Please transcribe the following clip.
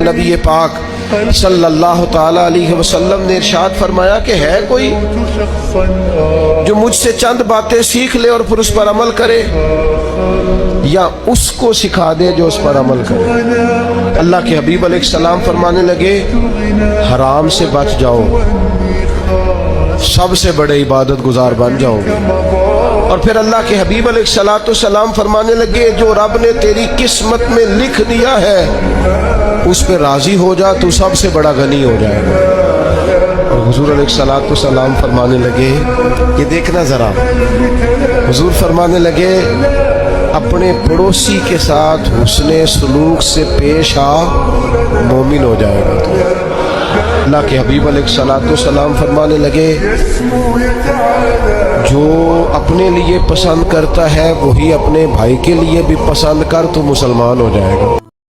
नबी पाक सल्लल्लाहु ताला अलैहि वसल्लम ने इरशाद फरमाया कि है कोई जो मुझसे चंद बातें सीख ले और फिर उस पर अमल करे, या उसको सिखा दे जो उस पर अमल करे। अल्लाह के हबीब अलैहिस्सलाम फरमाने लगे, हराम से बच जाओ, सबसे बड़े इबादत गुजार बन जाओगे। और फिर अल्लाह के हबीब अलैहिस्सलाम फरमाने लगे, जो रब ने तेरी किस्मत में लिख दिया है उस पर राजी हो जा, तू सबसे बड़ा गनी हो जाएगा। और हुजूर अलैहिस्सलाम फरमाने लगे, ये देखना जरा, हुजूर फरमाने लगे, अपने पड़ोसी के साथ हुस्ने सलूक से पेश आ, मोमिन हो जाएगा तू। अल्लाह के हबीब अलैहिस्सलाम फरमाने लगे, जो अपने लिए पसंद करता है वही अपने भाई के लिए भी पसंद कर, तो मुसलमान हो जाएगा।